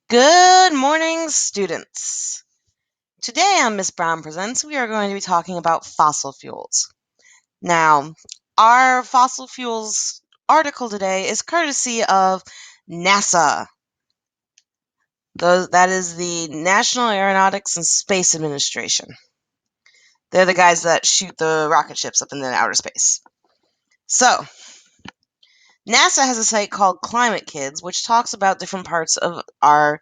Good morning, students. Today on Miss Brown Presents, we are going to be talking about fossil fuels. Now, our fossil fuels article today is courtesy of NASA. That is the National Aeronautics and Space Administration. They're the guys that shoot the rocket ships up in the outer space. So, NASA has a site called Climate Kids, which talks about different parts of our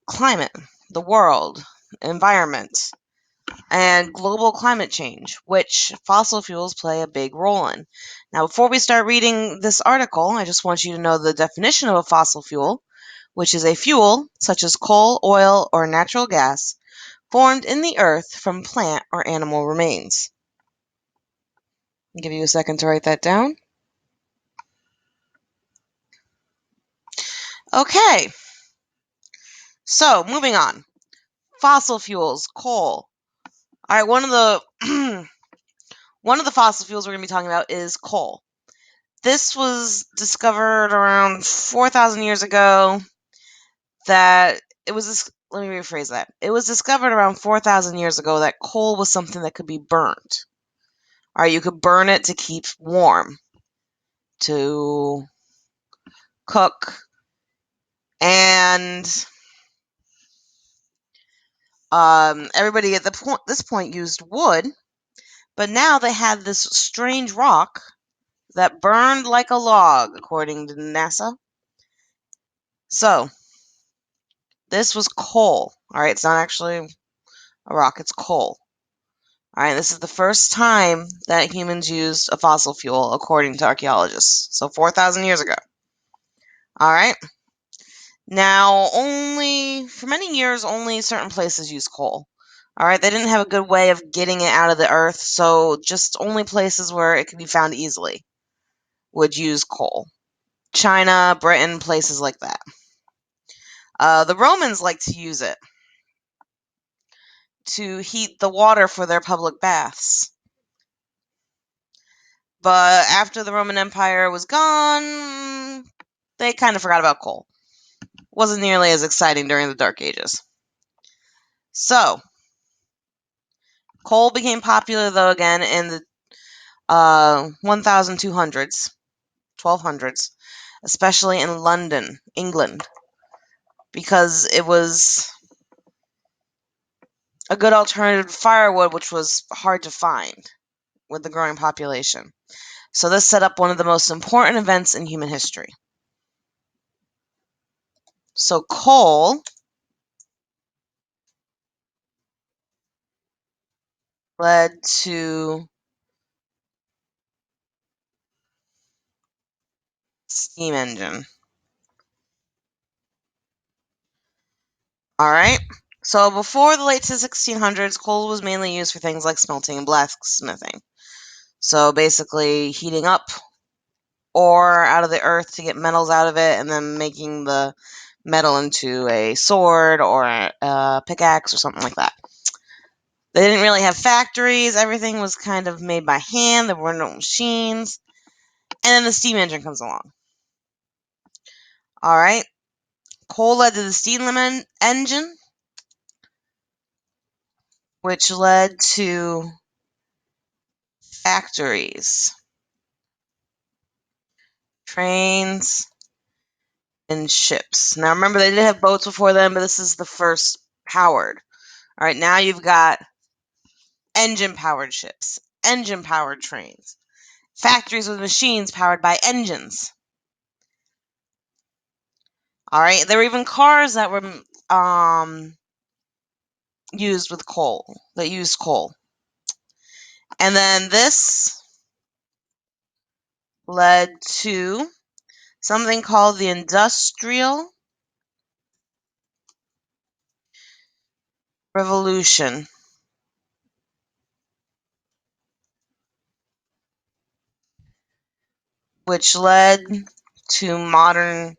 climate, the world, environment, and global climate change, which fossil fuels play a big role in. Now, before we start reading this article, I just want you to know the definition of a fossil fuel, which is a fuel, such as coal, oil, or natural gas, formed in the earth from plant or animal remains. I'll give you a second to write that down. Okay, so moving on. Fossil fuels, coal. All right, one of the one of the fossil fuels we're going to be talking about is coal. This was discovered around 4,000 years ago. Let me rephrase that. It was discovered around 4,000 years ago that coal was something that could be burnt. Or you could burn it to keep warm, to cook, and everybody at this point used wood, but now they had this strange rock that burned like a log, according to NASA. So, this was coal. All right, it's not actually a rock, it's coal. All right, this is the first time that humans used a fossil fuel, according to archaeologists. So 4,000 years ago. All right. Now, for many years, only certain places used coal. All right, they didn't have a good way of getting it out of the earth, so just only places where it could be found easily would use coal. China, Britain, places like that. The Romans liked to use it to heat the water for their public baths. But after the Roman Empire was gone, they kind of forgot about coal. Wasn't nearly as exciting during the Dark Ages. So, coal became popular though again in the 1200s, especially in London, England, because it was a good alternative to firewood, which was hard to find with the growing population. So this set up one of the most important events in human history. So coal led to steam engine. All right. So before the late 1600s, coal was mainly used for things like smelting and blacksmithing. So basically heating up ore out of the earth to get metals out of it and then making the metal into a sword or a pickaxe or something like that. They didn't really have factories. Everything was kind of made by hand. There were no machines. And then the steam engine comes along. All right. Coal led to the steam engine, which led to factories, trains, and ships. Now remember, they did have boats before then, but this is the first powered. All right, now you've got engine-powered ships, engine-powered trains, factories with machines powered by engines. All right, there were even cars that were used with coal, that used coal. And then this led to something called the Industrial Revolution, which led to modern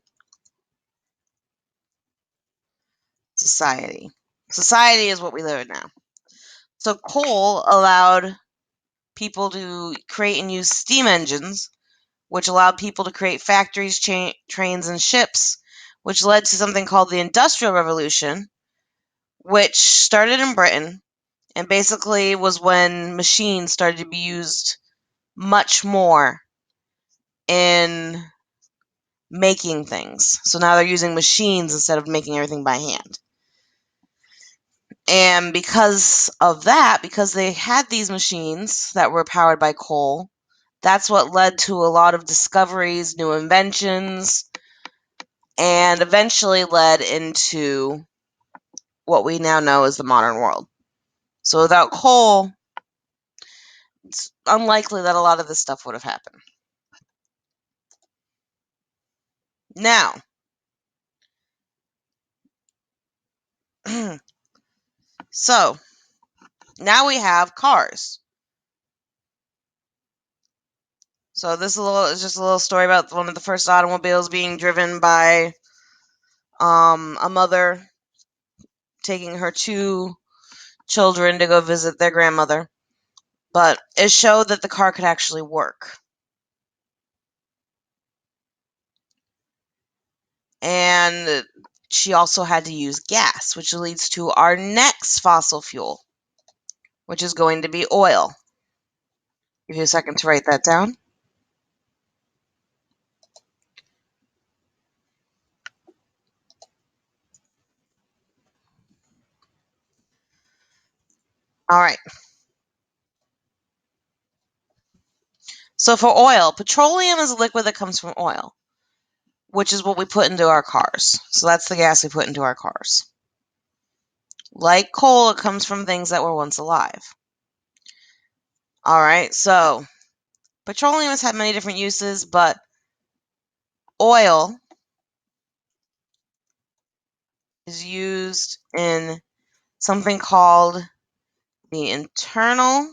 society. Society is what we live in now. So coal allowed people to create and use steam engines, which allowed people to create factories, trains, and ships, which led to something called the Industrial Revolution, which started in Britain and basically was when machines started to be used much more in making things. So now they're using machines instead of making everything by hand. And because of that, because they had these machines that were powered by coal, that's what led to a lot of discoveries, new inventions, and eventually led into what we now know as the modern world. So without coal, it's unlikely that a lot of this stuff would have happened. Now, so now we have cars. So this is just a little story about one of the first automobiles being driven by a mother taking her two children to go visit their grandmother. But it showed that the car could actually work. And she also had to use gas, which leads to our next fossil fuel, which is going to be oil. Give you a second to write that down. All right. So for oil, petroleum is a liquid that comes from oil, which is what we put into our cars. So that's the gas we put into our cars. Like coal, it comes from things that were once alive. All right. So petroleum has had many different uses, but oil is used in something called the internal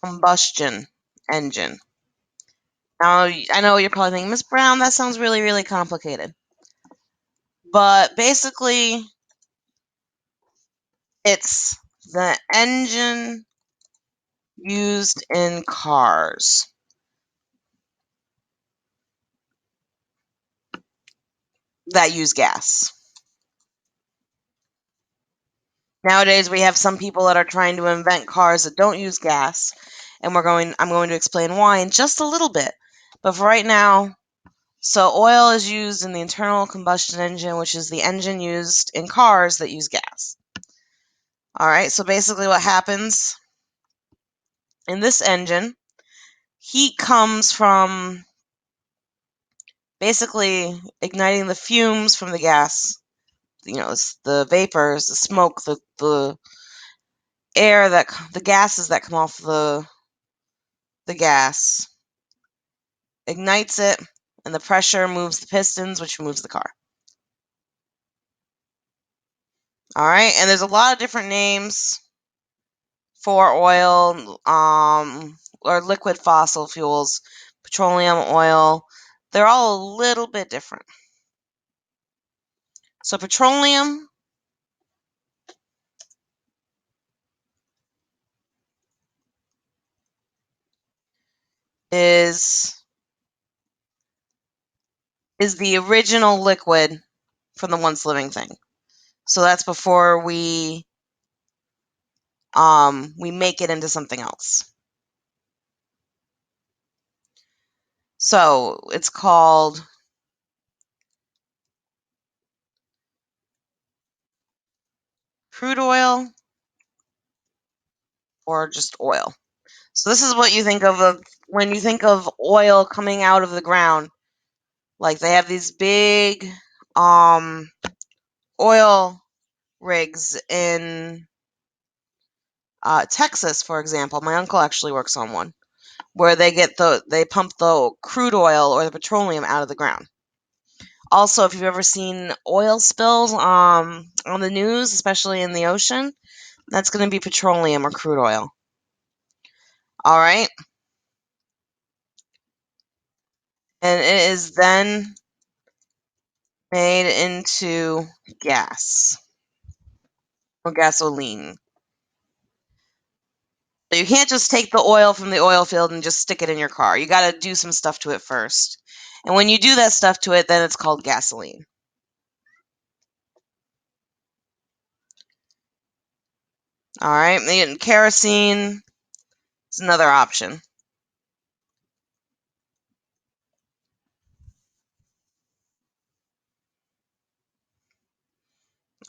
combustion engine. Now, I know you're probably thinking, Miss Brown, that sounds really, really complicated. But basically, it's the engine used in cars that use gas. Nowadays, we have some people that are trying to invent cars that don't use gas, and I'm going to explain why in just a little bit. But for right now, so oil is used in the internal combustion engine, which is the engine used in cars that use gas. All right, so basically what happens in this engine, heat comes from basically igniting the fumes from the gas. It's the vapors, the smoke, the air the gases that come off the gas ignites it, and the pressure moves the pistons, which moves the car. All right, and there's a lot of different names for oil, or liquid fossil fuels, petroleum, oil. They're all a little bit different. So petroleum is the original liquid from the once living thing. So that's before we make it into something else. So it's called crude oil or just oil. So this is what you think of when you think of oil coming out of the ground. Like they have these big oil rigs in Texas, for example. My uncle actually works on one where they pump the crude oil or the petroleum out of the ground. Also, if you've ever seen oil spills on the news, especially in the ocean, that's going to be petroleum or crude oil. All right, and it is then made into gas or gasoline. So you can't just take the oil from the oil field and just stick it in your car. You got to do some stuff to it first. And when you do that stuff to it, then it's called gasoline. All right, and kerosene is another option.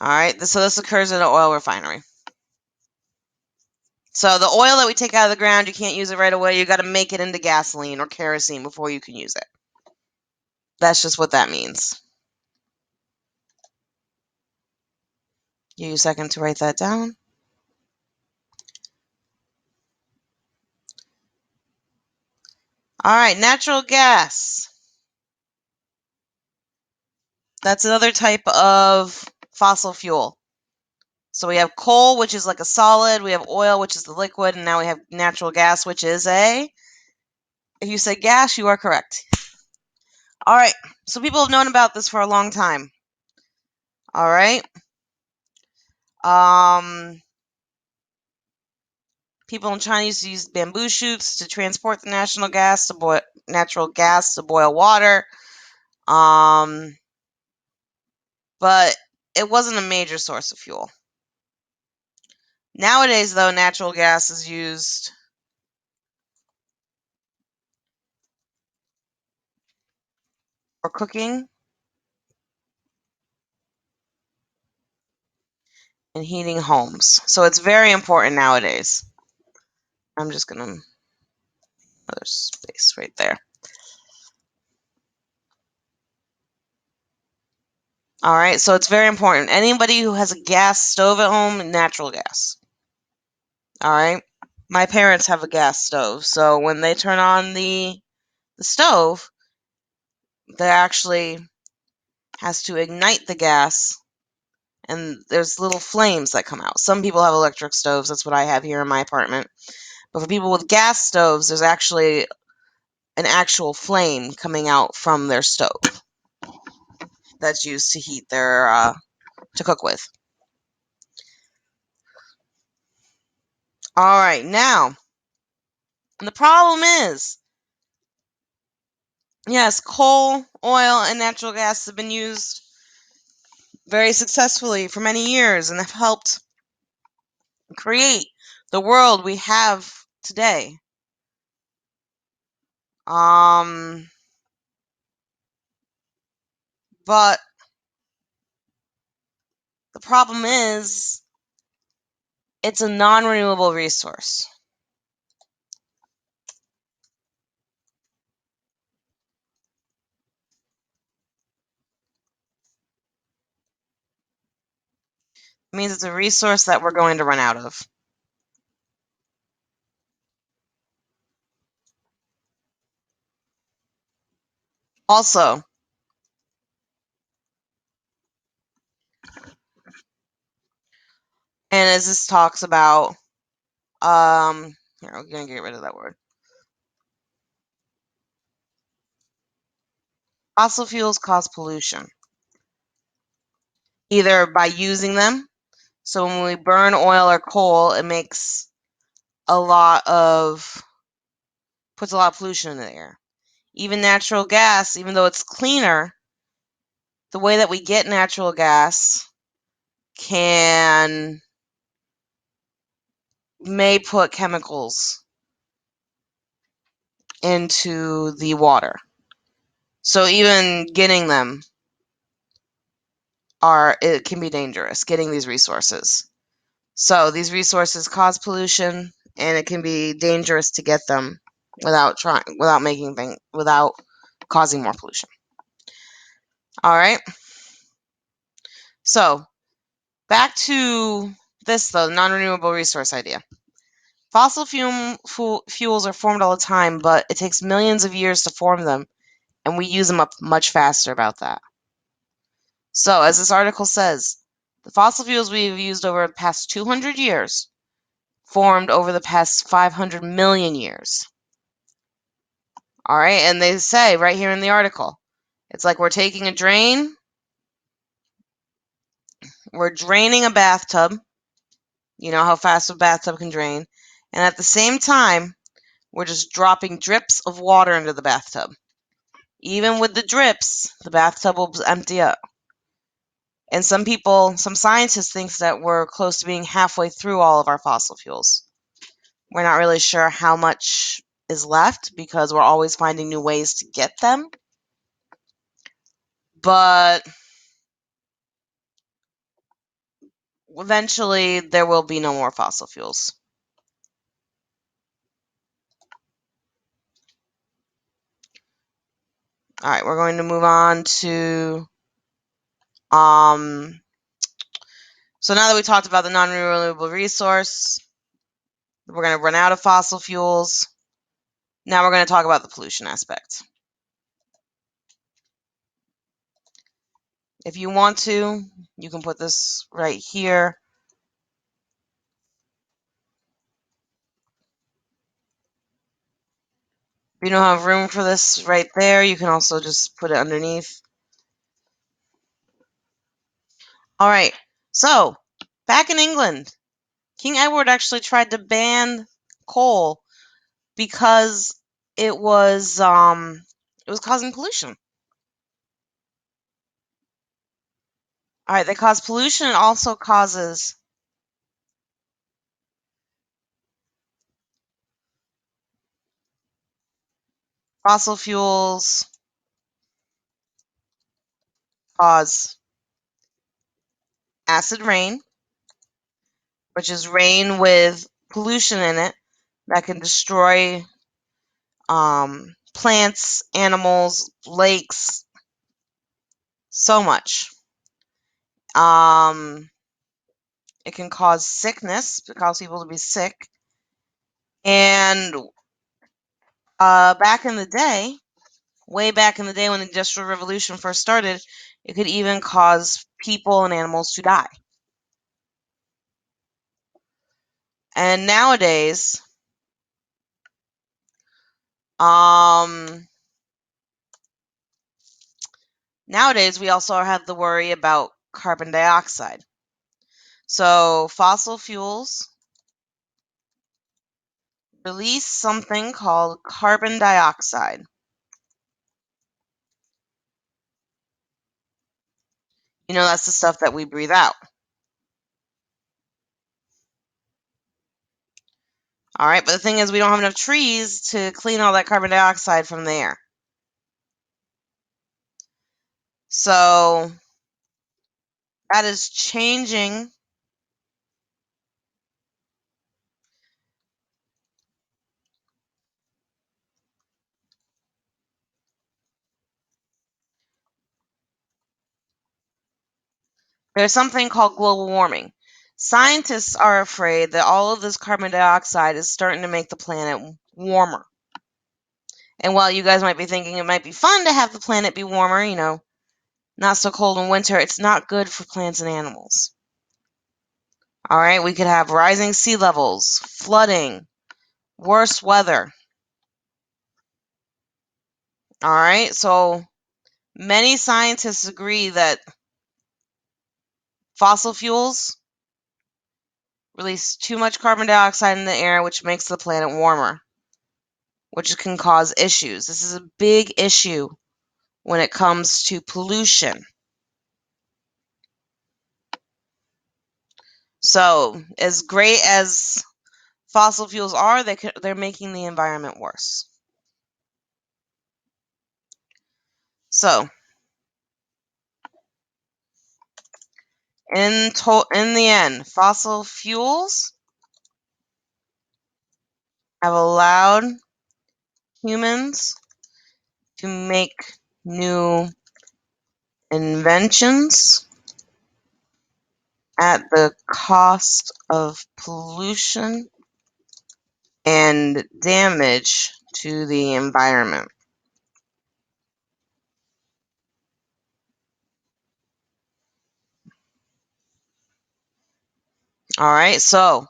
All right, so this occurs in an oil refinery. So the oil that we take out of the ground, you can't use it right away. You got to make it into gasoline or kerosene before you can use it. That's just what that means. Give you a second to write that down. All right, natural gas. That's another type of fossil fuel. So we have coal, which is like a solid. We have oil, which is the liquid. And now we have natural gas, which is a... If you say gas, you are correct. All right, so people have known about this for a long time. All right. People in China used to use bamboo shoots to transport the natural gas to boil water. But it wasn't a major source of fuel. Nowadays, though, natural gas is used for cooking and heating homes. So it's very important nowadays. I'm just going to another space right there. All right, so it's very important. Anybody who has a gas stove at home, natural gas. All right. My parents have a gas stove, so when they turn on the stove, they actually has to ignite the gas, and there's little flames that come out. Some people have electric stoves. That's what I have here in my apartment. But for people with gas stoves, there's actually an actual flame coming out from their stove that's used to heat their to cook with. All right, now the problem is, yes, coal, oil, and natural gas have been used very successfully for many years and have helped create the world we have today. But the problem is, it's a non-renewable resource. It means it's a resource that we're going to run out of. Also, and as this talks about, here, we're going to get rid of that word. Fossil fuels cause pollution, either by using them. So when we burn oil or coal, it makes puts a lot of pollution in the air. Even natural gas, even though it's cleaner, the way that we get natural gas may put chemicals into the water. So even getting them it can be dangerous, getting these resources. So these resources cause pollution, and it can be dangerous to get them without causing more pollution. All right. So back to this, though, non-renewable resource idea. Fossil fuels are formed all the time, but it takes millions of years to form them, and we use them up much faster about that. So, as this article says, the fossil fuels we've used over the past 200 years formed over the past 500 million years. All right, and they say right here in the article, it's like we're taking a drain, we're draining a bathtub. You know how fast a bathtub can drain. And at the same time, we're just dropping drips of water into the bathtub. Even with the drips, the bathtub will empty up. And some scientists think that we're close to being halfway through all of our fossil fuels. We're not really sure how much is left because we're always finding new ways to get them. But eventually, there will be no more fossil fuels. All right, we're going to move on to so now that we talked about the non-renewable resource, we're going to run out of fossil fuels. Now we're going to talk about the pollution aspect. If you want to, you can put this right here. If you don't have room for this right there, you can also just put it underneath. All right, so back in England, King Edward actually tried to ban coal because it was causing pollution. All right, they cause pollution. It also causes fossil fuels cause acid rain, which is rain with pollution in it that can destroy plants, animals, lakes, so much. It can cause sickness, cause people to be sick. And back in the day, way back in the day when the Industrial Revolution first started, it could even cause people and animals to die. And nowadays, we also have the worry about carbon dioxide. So fossil fuels release something called carbon dioxide. You know, that's the stuff that we breathe out. All right, but the thing is, we don't have enough trees to clean all that carbon dioxide from the air. So that is changing. There's something called global warming. Scientists are afraid that all of this carbon dioxide is starting to make the planet warmer. And while you guys might be thinking it might be fun to have the planet be warmer, you know, not so cold in winter, it's not good for plants and animals. All right, we could have rising sea levels, flooding, worse weather. All right, so many scientists agree that fossil fuels release too much carbon dioxide in the air, which makes the planet warmer, which can cause issues. This is a big issue when it comes to pollution. So, as great as fossil fuels are, they're making the environment worse. So, in the end, fossil fuels have allowed humans to make new inventions at the cost of pollution and damage to the environment. All right, so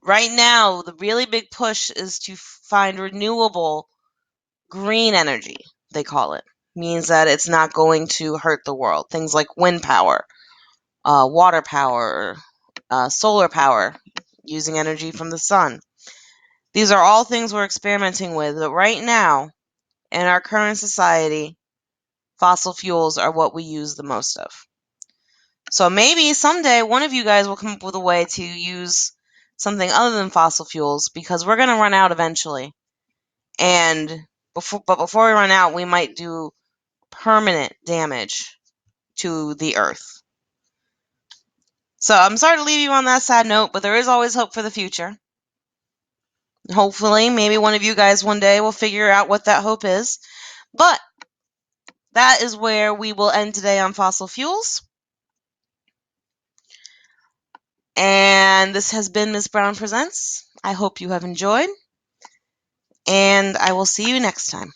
right now, the really big push is to find renewable green energy, they call it. Means that it's not going to hurt the world. Things like wind power, water power, solar power, using energy from the sun. These are all things we're experimenting with, but right now, in our current society, fossil fuels are what we use the most of. So maybe someday one of you guys will come up with a way to use something other than fossil fuels, because we're going to run out eventually. And before we run out, we might do permanent damage to the earth. So I'm sorry to leave you on that sad note, but there is always hope for the future. Hopefully, maybe one of you guys one day will figure out what that hope is. But that is where we will end today on fossil fuels. And this has been Ms. Brown Presents. I hope you have enjoyed. And I will see you next time.